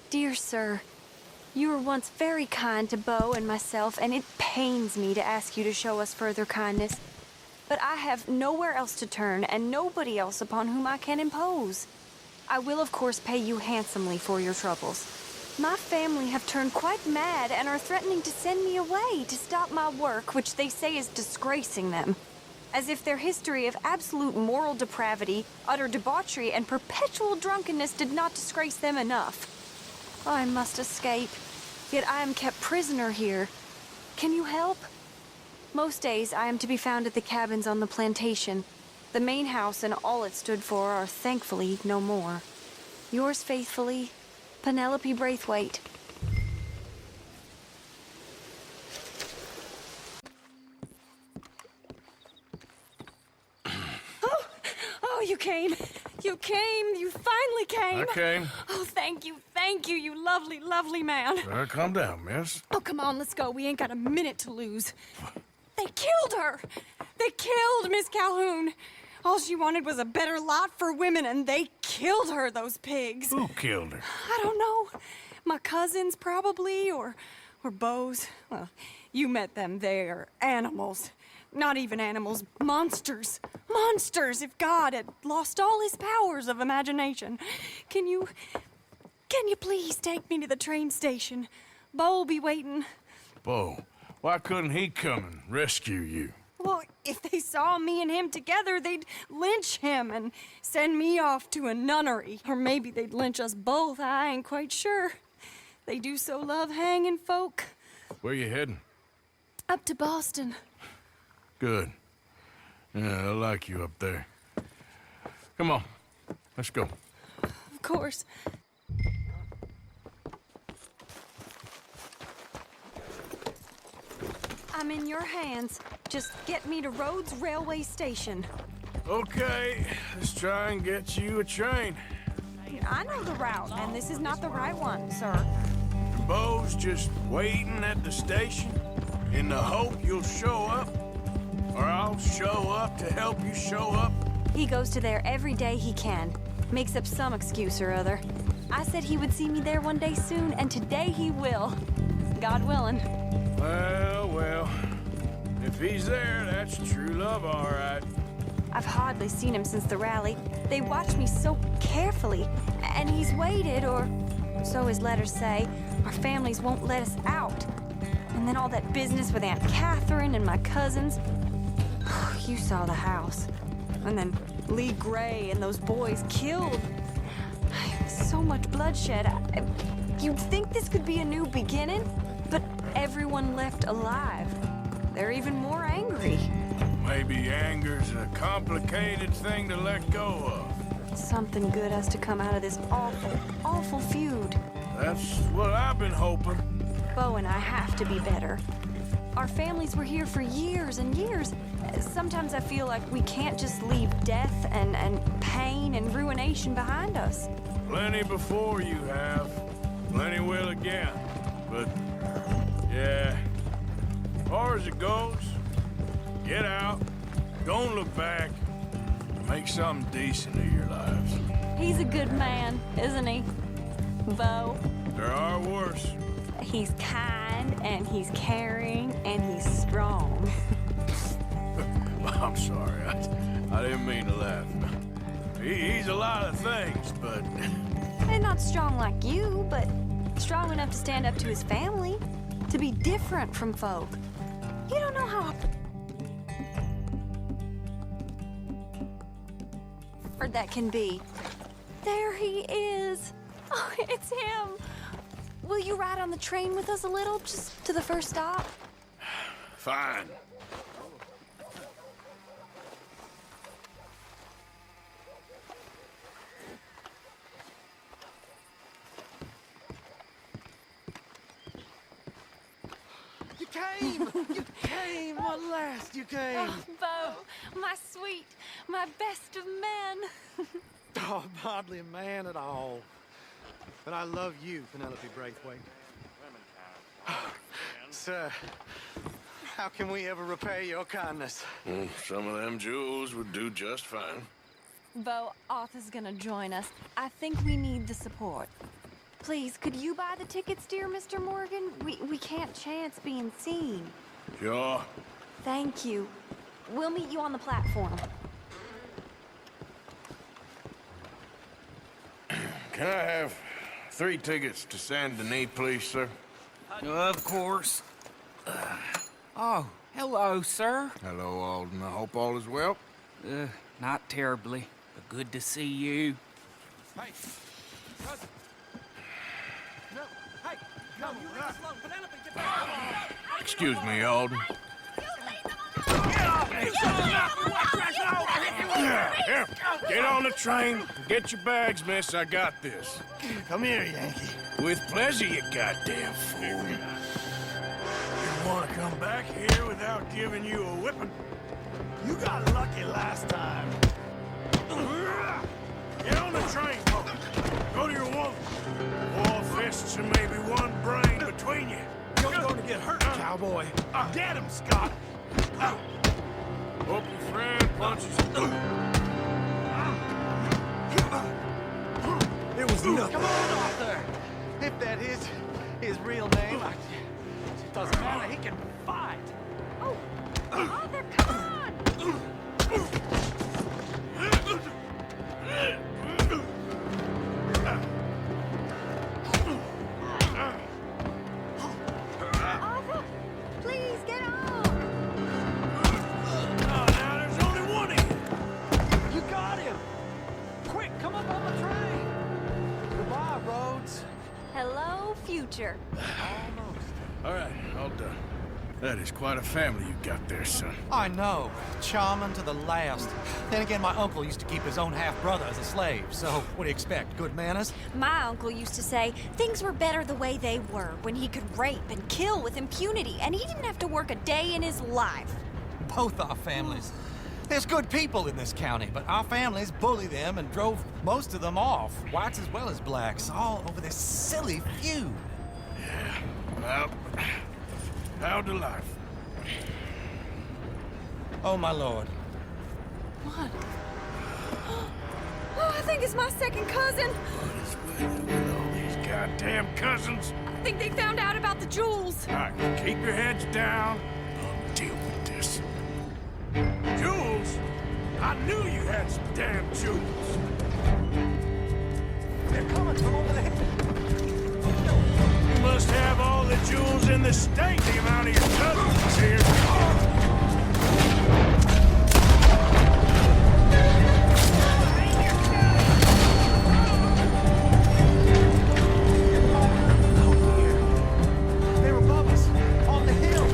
Dear sir, you were once very kind to Beau and myself, and it pains me to ask you to show us further kindness. But I have nowhere else to turn, and nobody else upon whom I can impose. I will, of course, pay you handsomely for your troubles. My family have turned quite mad and are threatening to send me away to stop my work, which they say is disgracing them. As if their history of absolute moral depravity, utter debauchery, and perpetual drunkenness did not disgrace them enough. I must escape, yet I am kept prisoner here. Can you help? Most days I am to be found at the cabins on the plantation. The main house and all it stood for are thankfully no more. Yours faithfully, Penelope Braithwaite. Oh, you came. You came. You finally came. I came. Oh, thank you, you lovely, lovely man. Calm down, miss. Oh, come on, let's go. We ain't got a minute to lose. They killed her. They killed Miss Calhoun. All she wanted was a better lot for women, and they killed her, those pigs. Who killed her? I don't know. My cousins, probably, or Beau's. Well, you met them. They're animals. Not even animals, monsters. Monsters, if God had lost all his powers of imagination. Can you please take me to the train station? Beau'll be waiting. Beau, why couldn't he come and rescue you? Well, if they saw me and him together, they'd lynch him and send me off to a nunnery. Or maybe they'd lynch us both, I ain't quite sure. They do so love hanging folk. Where you heading? Up to Boston. Good. Yeah, I like you up there. Come on, let's go. Of course. I'm in your hands. Just get me to Rhodes Railway Station. Okay, let's try and get you a train. I know the route, and this is not the right one, sir. Beau's just waiting at the station in the hope you'll show up, or I'll show up to help you show up. He goes to there every day he can. Makes up some excuse or other. I said he would see me there one day soon, and today he will. God willing. Well, if he's there, that's true love, all right. I've hardly seen him since the rally. They watch me so carefully, and he's waited, or so his letters say. Our families won't let us out. And then all that business with Aunt Catherine and my cousins. You saw the house. And then Lee Gray and those boys killed. So much bloodshed. You'd think this could be a new beginning, but everyone left alive. They're even more angry. Maybe anger's a complicated thing to let go of. Something good has to come out of this awful, awful feud. That's what I've been hoping. Beau and I have to be better. Our families were here for years and years. Sometimes I feel like we can't just leave death and pain and ruination behind us. Plenty before you have. Plenty will again. But, yeah, as far as it goes, get out, don't look back, make something decent of your lives. He's a good man, isn't he, Beau? There are worse. He's kind, and he's caring, and he's strong. I'm sorry, I didn't mean to laugh. He's a lot of things, but... And not strong like you, but strong enough to stand up to his family, to be different from folk. You don't know how hard that can be. There he is. Oh, it's him. Will you ride on the train with us a little, just to the first stop? Fine. You came! You came! At last, you came! Oh, Beau, my sweet, my best of men. Oh, I'm hardly a man at all. But I love you, Penelope Braithwaite. Sir, how can we ever repay your kindness? Some of them jewels would do just fine. Beau, Arthur's gonna join us. I think we need the support. Please, could you buy the tickets, dear Mr. Morgan? We can't chance being seen. Sure. Thank you. We'll meet you on the platform. Can I have 3 tickets to Saint Denis, please, sir? Of course. Oh, hello, sir. Hello, Alden. I hope all is well. Not terribly, but good to see you. Hey, cousin. No, hey, no, you leave us alone. Penelope, get back. Excuse me, Alden. Here, get on the train. Get your bags, miss. I got this. Come here, Yankee. With pleasure, you goddamn fool. Didn't want to come back here without giving you a whipping. You got lucky last time. Get on the train, folks. Go to your woman. 4 fists and maybe 1 brain between you. You're going to get hurt, cowboy. Get him, Scott. Hope your friend punches. It was nothing. Come on, Arthur. If that is his real name, it doesn't matter. He can fight. Oh, Arthur, come on! Arthur, please get on! Oh, now there's only one of you. You got him. Quick, come up on the train. Goodbye, Rhodes. Hello, future. Almost. All right, all done. That is quite a family you got there, son. I know. Charming to the last. Then again, my uncle used to keep his own half-brother as a slave, so what do you expect? Good manners? My uncle used to say things were better the way they were, when he could rape and kill with impunity, and he didn't have to work a day in his life. Both our families. There's good people in this county, but our families bullied them and drove most of them off, whites as well as blacks, all over this silly feud. Well, how to life. Oh, my lord. What? Oh, I think it's my second cousin. What is with all these goddamn cousins? I think they found out about the jewels. All right, keep your heads down. I'll deal with this. Jewels? I knew you had some damn jewels. They're coming from over there. You must have all the jewels in the state, the amount of your cousins here. They're above us, on the hill.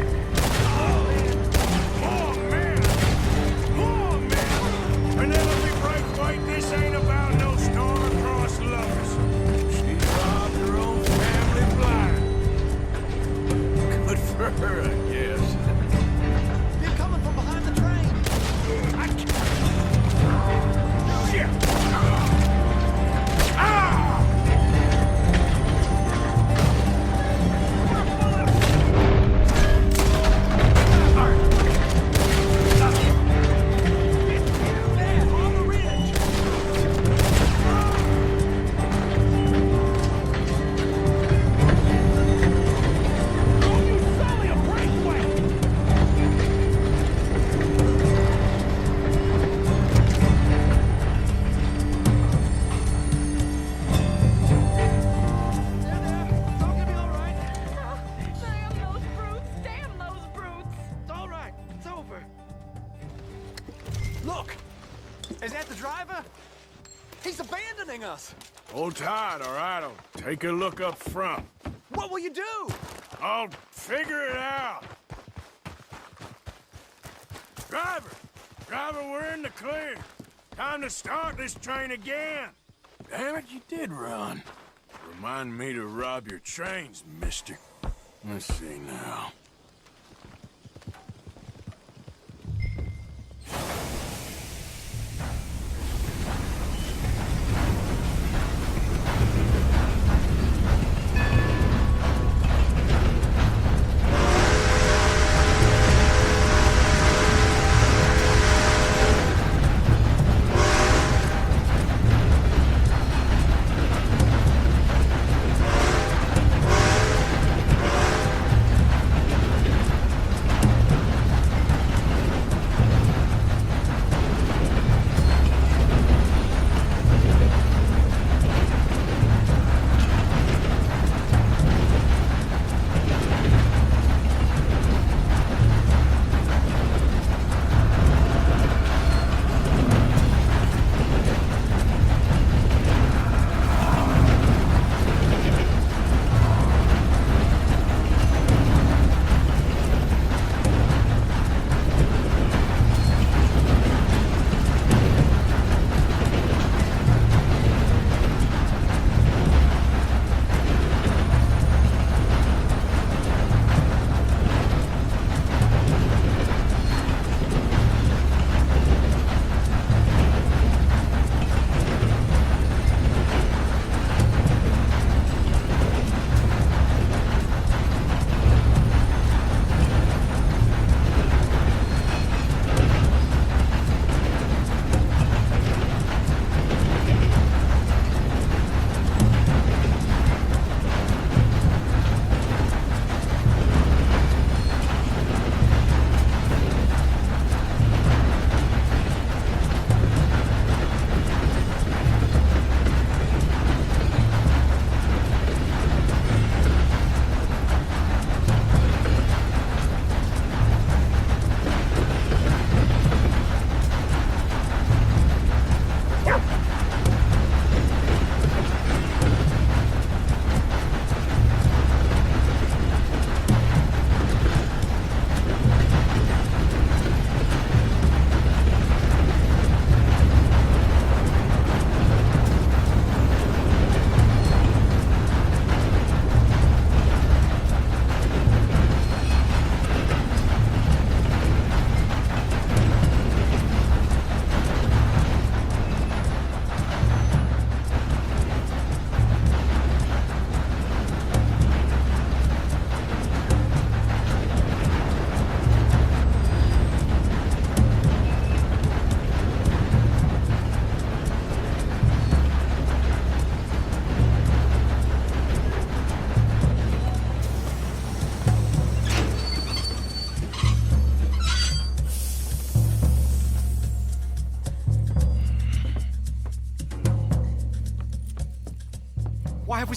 Oh, man! Oh, man! Penelope Braithwaite, this ain't about no star-crossed lovers. She robbed her own family blind. Good for her, I guess. They're coming from behind the train. I can't... Shit! Ah! There, on the ridge. They're there. It's all gonna be all right. Damn those brutes! Damn those brutes! It's all right. It's over. Look! Is that the driver? He's abandoning us. Hold tight, all right? I'll take a look up front. What will you do? I'll figure it out. Driver! Driver, we're in the clear. Time to start this train again. Damn it, you did run. Remind me to rob your trains, mister. Let's see now.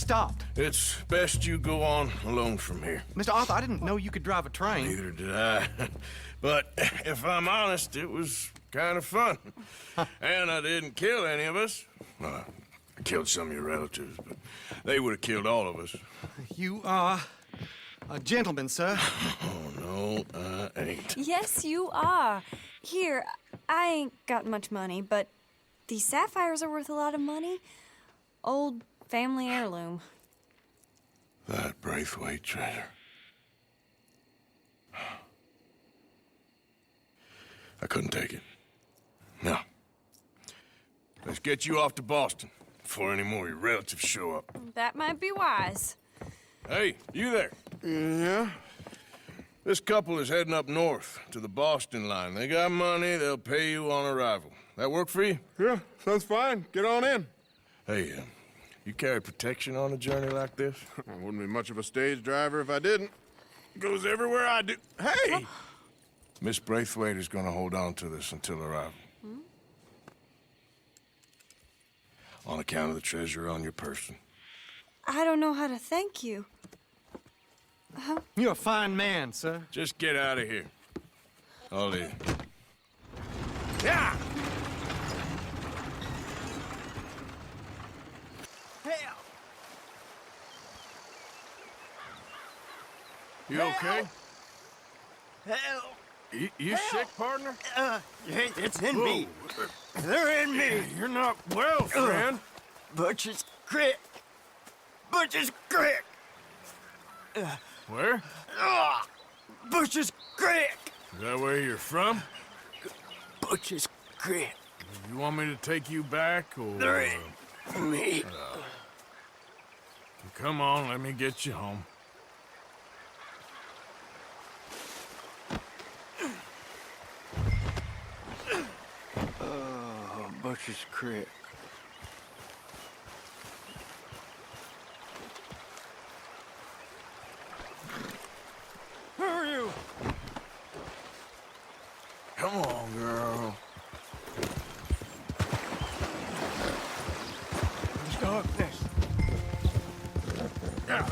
stopped. It's best you go on alone from here. Mr. Arthur, I didn't know you could drive a train. Neither did I. But if I'm honest, it was kind of fun. And I didn't kill any of us. Well, I killed some of your relatives, but they would have killed all of us. You are a gentleman, sir. Oh, no, I ain't. Yes, you are. Here, I ain't got much money, but these sapphires are worth a lot of money. Old family heirloom. That Braithwaite treasure. I couldn't take it. No. Let's get you off to Boston before any more of your relatives show up. That might be wise. Hey, you there? Yeah? This couple is heading up north to the Boston line. They got money, they'll pay you on arrival. That work for you? Yeah, sounds fine. Get on in. Hey, you carry protection on a journey like this? I wouldn't be much of a stage driver if I didn't. Goes everywhere I do. Hey! Miss Braithwaite is gonna hold on to this until arrival. On account of the treasure on your person. I don't know how to thank you. You're a fine man, sir. Just get out of here. I'll leave. Yeah! You okay? Help! You sick, partner? It's in me. They're in me. You're not well, friend. Butcher's Creek. Butcher's Creek. Where? Butcher's Creek. Is that where you're from? Butcher's Creek. You want me to take you back, or... They're in me. Come on, let me get you home. Butcher's Creek. Who are you? Come on, girl. Darkness. Yeah.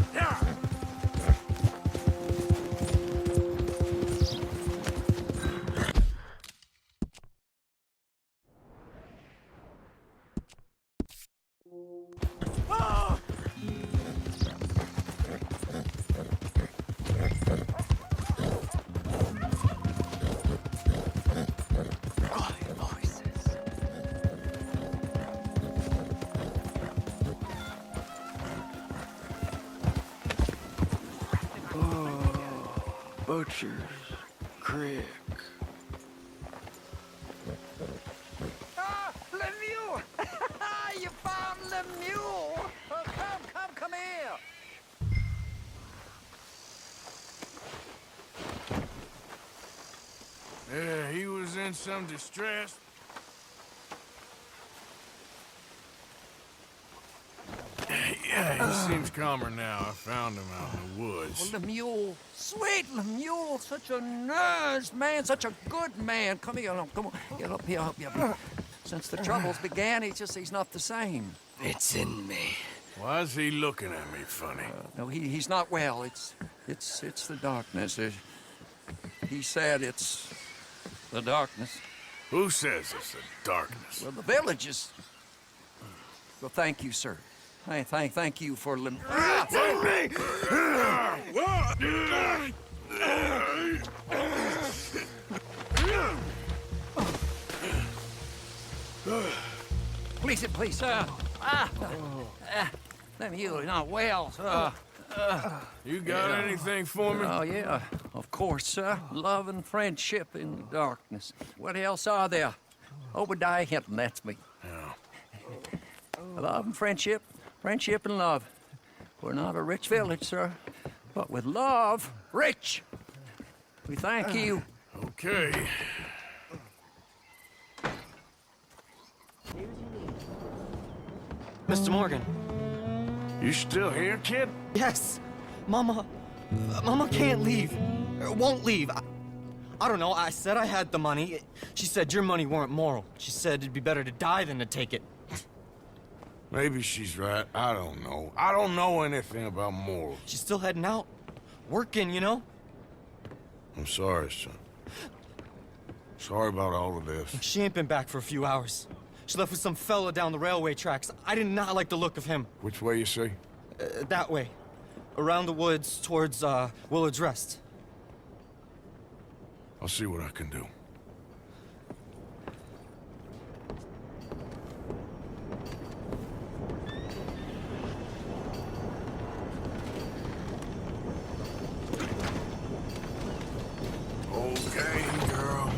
Butcher's Creek. Lemieux! You found Lemieux! Oh, come here! Yeah, he was in some distress. Yeah, he seems calmer now. I found him out in the woods. Oh, Lemieux, sweet Lemieux, such a nice man, such a good man. Come here, come on, get up here, help you. Since the troubles began, he's not the same. It's in me. Why is he looking at me funny? No, he's not well. It's the darkness. He said it's the darkness. Who says it's the darkness? Well, the village is. Well, thank you, sir. Thank you for Lem. Please, sir. Lemieux, you're not well, sir. You got anything for me? Oh, yeah, of course, sir. Love and friendship in the darkness. What else are there? Obadiah Hinton, that's me. Yeah. Love and friendship and love. We're not a rich village, sir, but with love, rich. We thank you. Okay. Mr. Morgan. You still here, kid? Yes. Mama can't leave. Won't leave. I don't know. I said I had the money. She said your money weren't moral. She said it'd be better to die than to take it. Maybe she's right. I don't know. I don't know anything about morals. She's still heading out. Working, you know? I'm sorry, son. Sorry about all of this. She ain't been back for a few hours. She left with some fella down the railway tracks. I did not like the look of him. Which way you say? That way. Around the woods towards, Willard's Rest. I'll see what I can do. Okay, girl.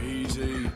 Easy.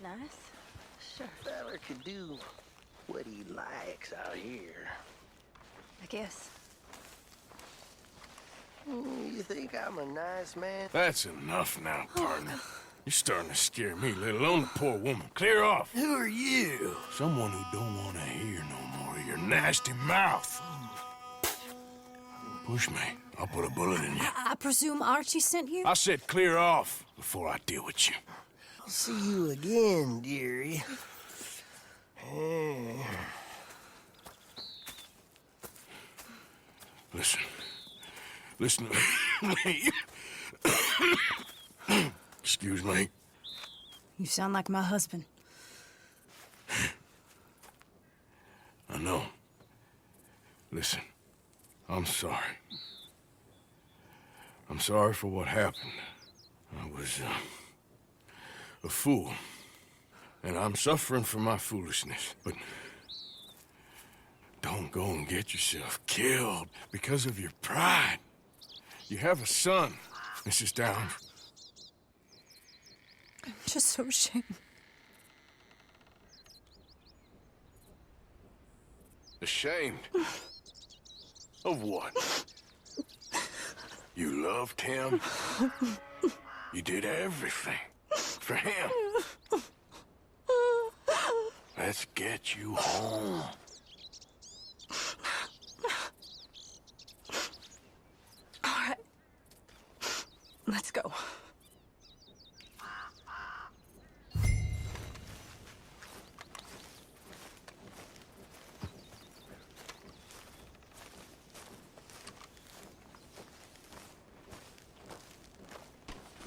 Nice? Sure. Feller could do what he likes out here. I guess. You think I'm a nice man? That's enough now, partner. You're starting to scare me, let alone the poor woman. Clear off. Who are you? Someone who don't want to hear no more of your nasty mouth. Push me. I'll put a bullet in you. I presume Archie sent you? I said clear off before I deal with you. I'll see you again, dearie. Listen. Listen to me. Excuse me. You sound like my husband. I know. Listen, I'm sorry. I'm sorry for what happened. I was, a fool. And I'm suffering for my foolishness. But don't go and get yourself killed because of your pride. You have a son, Mrs. Downs. I'm just so ashamed. Ashamed? Of what? You loved him? You did everything for him. Let's get you home. All right. Let's go.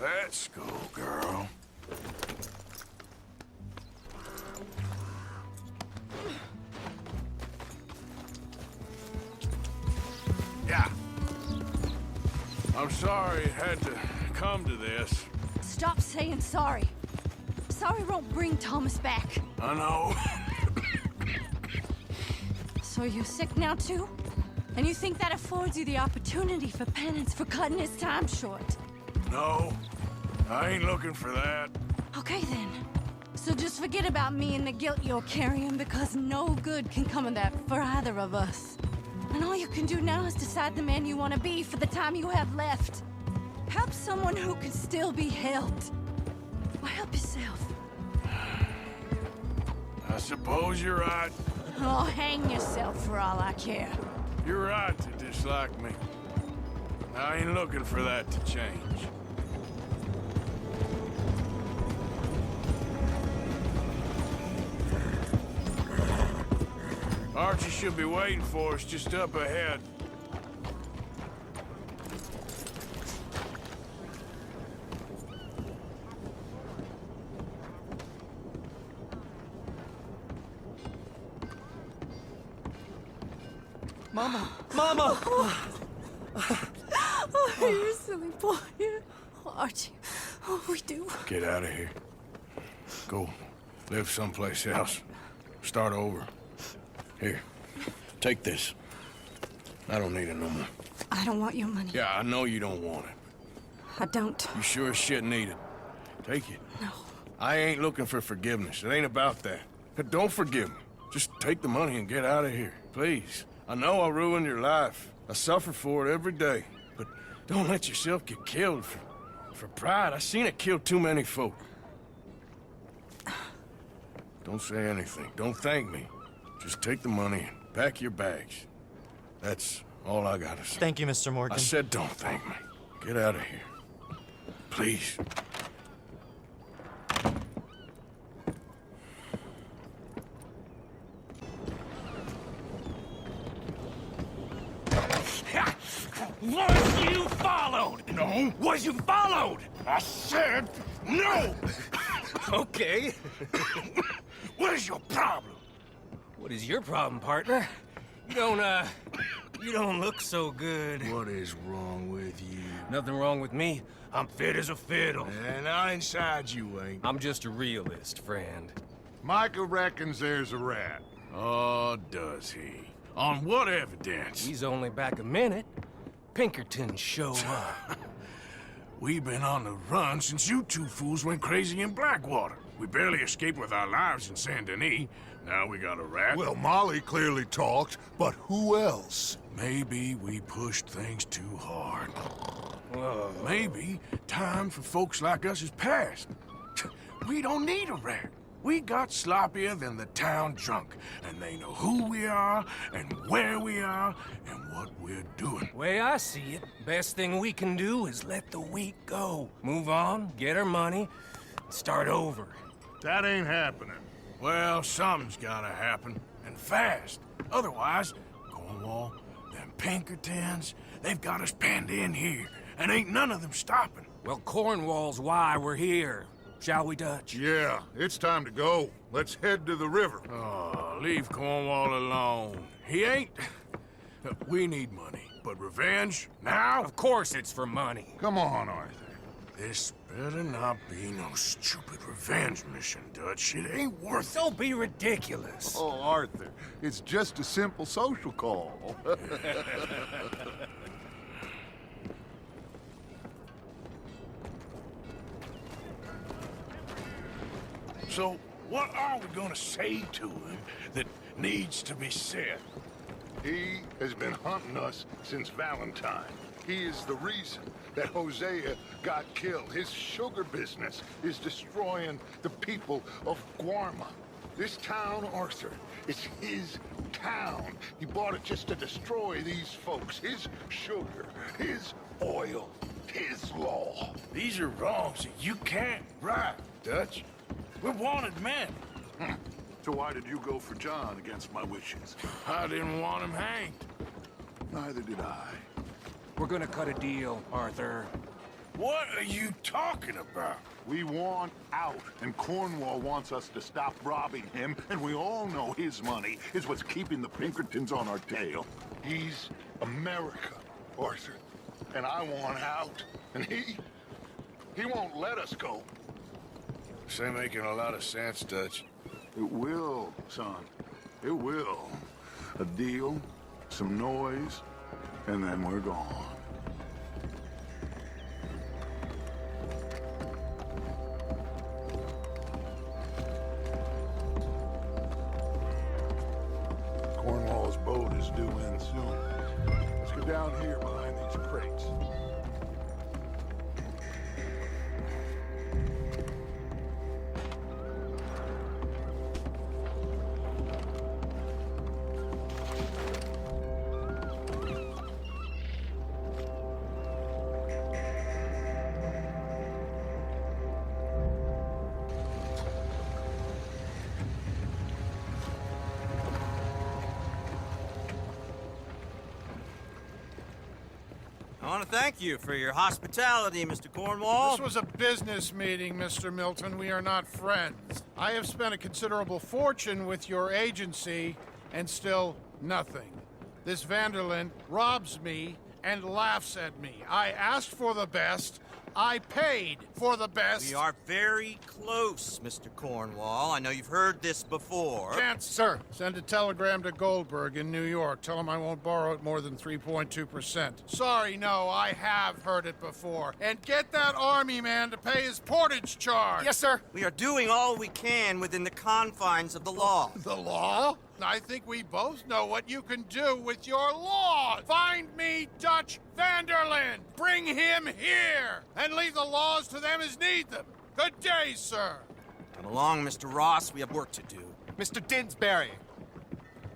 Let's go, girl. Yeah. I'm sorry it had to come to this. Stop saying sorry. Sorry won't bring Thomas back. I know. So you're sick now too? And you think that affords you the opportunity for penance for cutting his time short? No, I ain't looking for that. Okay then. So just forget about me and the guilt you're carrying, because no good can come of that for either of us. And all you can do now is decide the man you want to be for the time you have left. Help someone who can still be helped. Or help yourself. I suppose you're right. Oh, hang yourself for all I care. You're right to dislike me. I ain't looking for that to change. Archie should be waiting for us just up ahead. Mama! Mama! Oh, you silly boy. Oh, Archie, oh, we do. Get out of here. Go live someplace else. Start over. Here, take this. I don't need it no more. I don't want your money. Yeah, I know you don't want it. I don't. You sure as shit need it. Take it. No. I ain't looking for forgiveness. It ain't about that. But don't forgive me. Just take the money and get out of here, please. I know I ruined your life. I suffer for it every day. But don't let yourself get killed for pride. I seen it kill too many folk. Don't say anything. Don't thank me. Just take the money and pack your bags. That's all I gotta say. Thank you, Mr. Morgan. I said don't thank me. Get out of here. Please. Was you followed? No. Was you followed? I said no! Okay. What is your problem? What is your problem, partner? You don't look so good. What is wrong with you? Nothing wrong with me. I'm fit as a fiddle. And I inside you ain't. I'm just a realist, friend. Micah reckons there's a rat. Oh, does he? On what evidence? He's only back a minute. Pinkerton show up. We've been on the run since you two fools went crazy in Blackwater. We barely escaped with our lives in Saint Denis. Now we got a rat. Well, Molly clearly talked, but who else? Maybe we pushed things too hard. Maybe time for folks like us is past. We don't need a rat. We got sloppier than the town drunk, and they know who we are, and where we are, and what we're doing. Way I see it, best thing we can do is let the week go. Move on, get our money, start over. That ain't happening. Well, something's gotta happen, and fast. Otherwise, Cornwall, them Pinkertons, they've got us penned in here, and ain't none of them stopping. Well, Cornwall's why we're here. Shall we, Dutch? Yeah, it's time to go. Let's head to the river. Oh, leave Cornwall alone. He ain't... We need money, but revenge, now? Of course it's for money. Come on, Arthur. This better not be no stupid revenge mission, Dutch. It ain't worth it. Don't be ridiculous. Oh, Arthur, it's just a simple social call. So, what are we gonna say to him that needs to be said? He has been hunting us since Valentine. He is the reason that Hosea got killed. His sugar business is destroying the people of Guarma. This town, Arthur, it's his town. He bought it just to destroy these folks. His sugar, his oil, his law. These are wrongs that you can't right, Dutch. We're wanted men. So why did you go for John against my wishes? I didn't want him hanged. Neither did I. We're gonna cut a deal, Arthur. What are you talking about? We want out, and Cornwall wants us to stop robbing him, and we all know his money is what's keeping the Pinkertons on our tail. He's America, Arthur, and I want out, and he won't let us go. This ain't making a lot of sense, Dutch. It will, son. It will. A deal, some noise, and then we're gone. Cornwall's boat is due in soon. Let's go down here behind these crates. I want to thank you for your hospitality, Mr. Cornwall. This was a business meeting, Mr. Milton. We are not friends. I have spent a considerable fortune with your agency, and still nothing. This Vanderlyn robs me and laughs at me. I asked for the best. I paid for the best. We are very close, Mr. Cornwall. I know you've heard this before. Chance, sir. Send a telegram to Goldberg in New York. Tell him I won't borrow it more than 3.2%. Sorry, no, I have heard it before. And get that army man to pay his portage charge. Yes, sir. We are doing all we can within the confines of the law. The law? I think we both know what you can do with your law. Find me Dutch Vanderlyn. Bring him here. And leave the laws to them as need them. Good day, sir. Come along, Mr. Ross. We have work to do. Mr. Didsbury.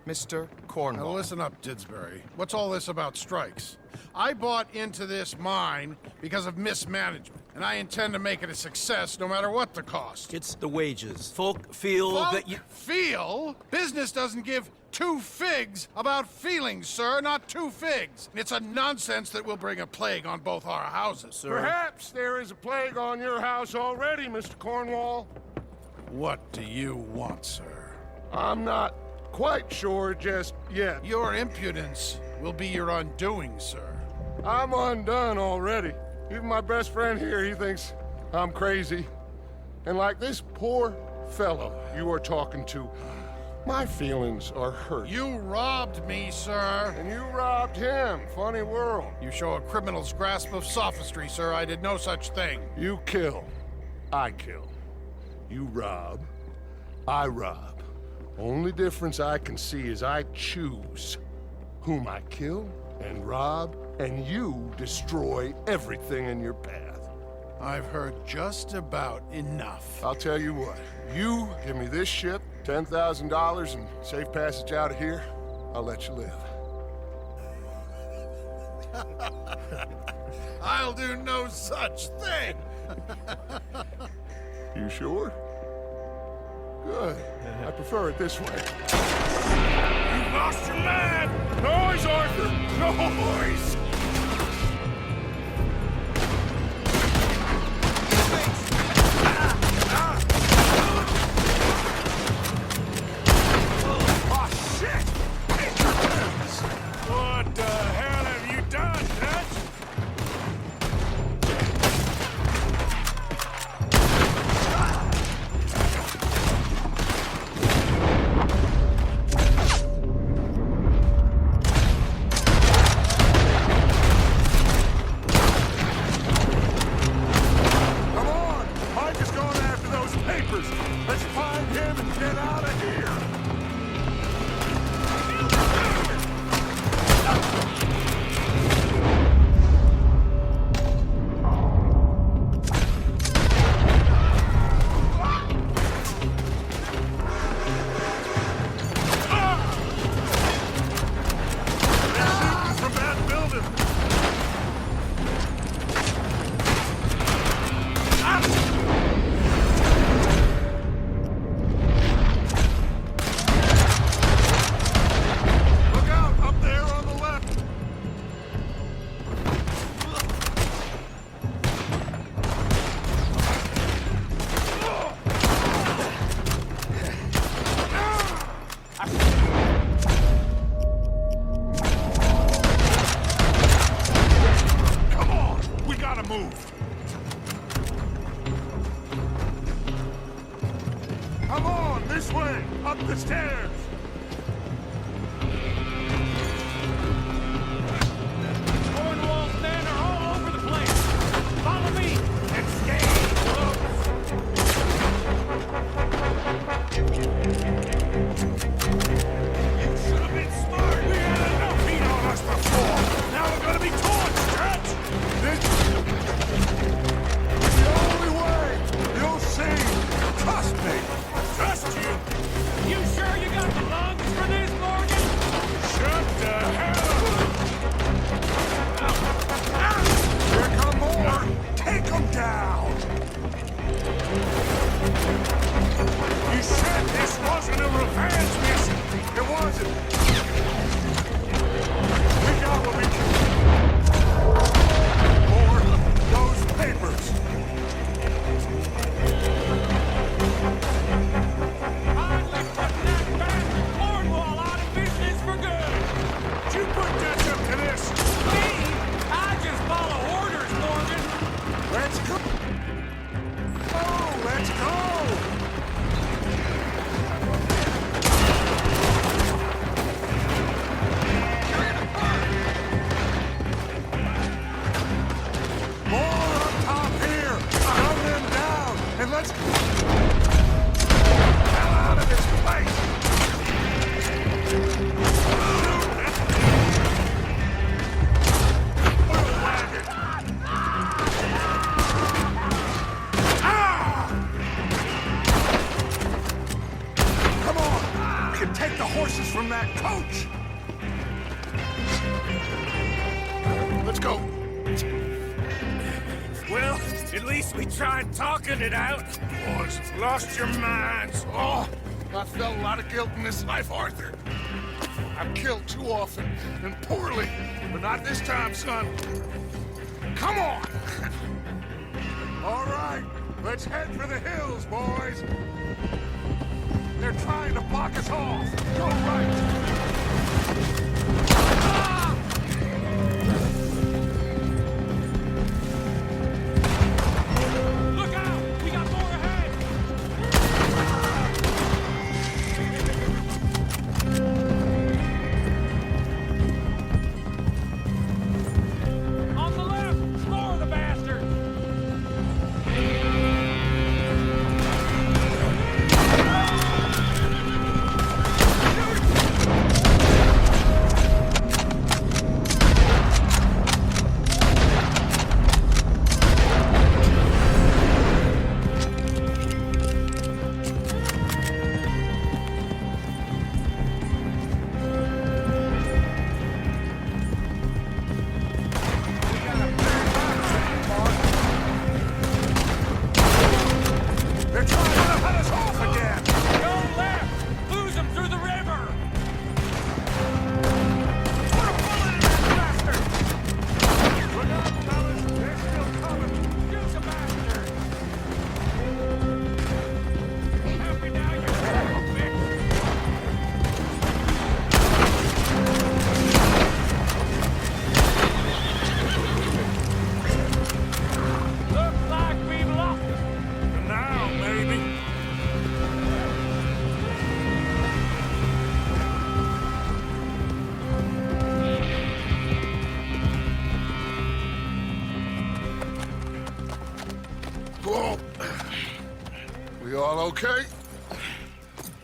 Mr. Cornwall. Now listen up, Didsbury. What's all this about strikes? I bought into this mine because of mismanagement, and I intend to make it a success no matter what the cost. It's the wages. Folk feel that you... Feel? Business doesn't give two figs about feelings, sir, not two figs. It's a nonsense that will bring a plague on both our houses. Sir. Perhaps there is a plague on your house already, Mr. Cornwall. What do you want, sir? I'm not quite sure just yet. Your impudence will be your undoing, sir. I'm undone already. Even my best friend here, he thinks I'm crazy. And like this poor fellow you are talking to, my feelings are hurt. You robbed me, sir. And you robbed him. Funny world. You show a criminal's grasp of sophistry, sir. I did no such thing. You kill. I kill. You rob. I rob. Only difference I can see is I choose whom I kill and rob, and you destroy everything in your path. I've heard just about enough. I'll tell you what. You give me this ship, $10,000, and safe passage out of here, I'll let you live. I'll do no such thing. You sure? Good. I prefer it this way. You've lost your man! Noise, Arthur! Noise! What the hell have you done, Dutch? Come on! We gotta move! Come on, this way! Up the stairs! Cornwall's men are all over the place. Follow me and stay close. You should have been smart. We had enough heat on us before. Now we're gonna be torn, Stretch. This is the only way! You'll see! Trust me! Trust you? You sure you got the lungs for this, Morgan? Shut the hell up! Here come more! Take them down! You said this wasn't a revenge mission. It wasn't! We got what we can. More those papers! Finally putting that bastard Cornwall out of business for good. Did you put this up to this? Me? I just follow orders, Morgan. Let's go! Oh, let's go! More up top here! Gun them down! And let's... hell out of this place! Oil wagon! Come on! We can take the horses from that coach! Let's go! Well, at least we tried talking it out. Boys, lost your minds. Oh, I felt a lot of guilt in this life, Arthur. I've killed too often and poorly, but not this time, son. Come on! All right, let's head for the hills, boys. They're trying to block us off. Go right. Look out! We got more ahead! On the left! Explore the bastard! They're trying to cut us off again. Go left! Lose them through the river! Put a bullet in that bastard! Look out, fellas. They're still coming. Shoot the bastard! Happy now, you son of a bitch! Looks like we've lost them. For now, maybe. Whoa. We all okay?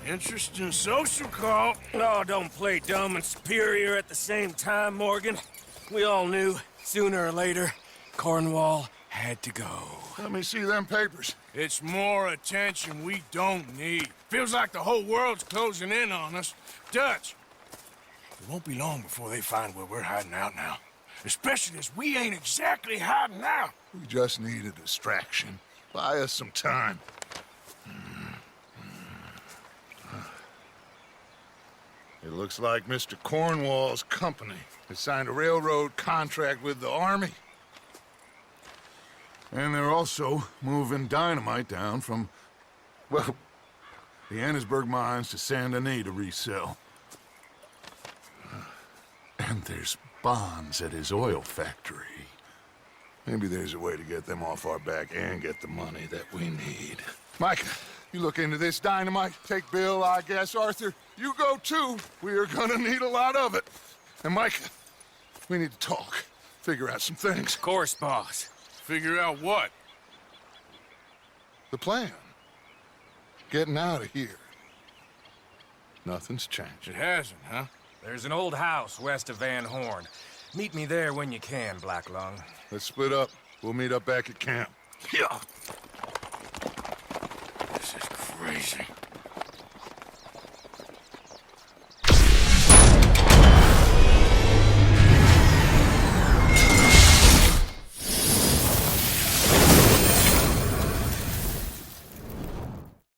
Interesting social call. Oh, don't play dumb and superior at the same time, Morgan. We all knew, sooner or later, Cornwall had to go. Let me see them papers. It's more attention we don't need. Feels like the whole world's closing in on us. Dutch, it won't be long before they find where we're hiding out now. Especially as we ain't exactly hiding out. We just need a distraction. Buy us some time. It looks like Mr. Cornwall's company has signed a railroad contract with the Army. And they're also moving dynamite down from, well, the Annesburg mines to Saint Denis to resell. And there's bonds at his oil factory. Maybe there's a way to get them off our back and get the money that we need. Mike, you look into this dynamite. Take Bill, I guess. Arthur, you go too. We are gonna need a lot of it. And Mike, we need to talk. Figure out some things. Of course, boss. Figure out what? The plan. Getting out of here. Nothing's changed. It hasn't, huh? There's an old house west of Van Horn. Meet me there when you can, Black Lung. Let's split up. We'll meet up back at camp. Yeah. This is crazy.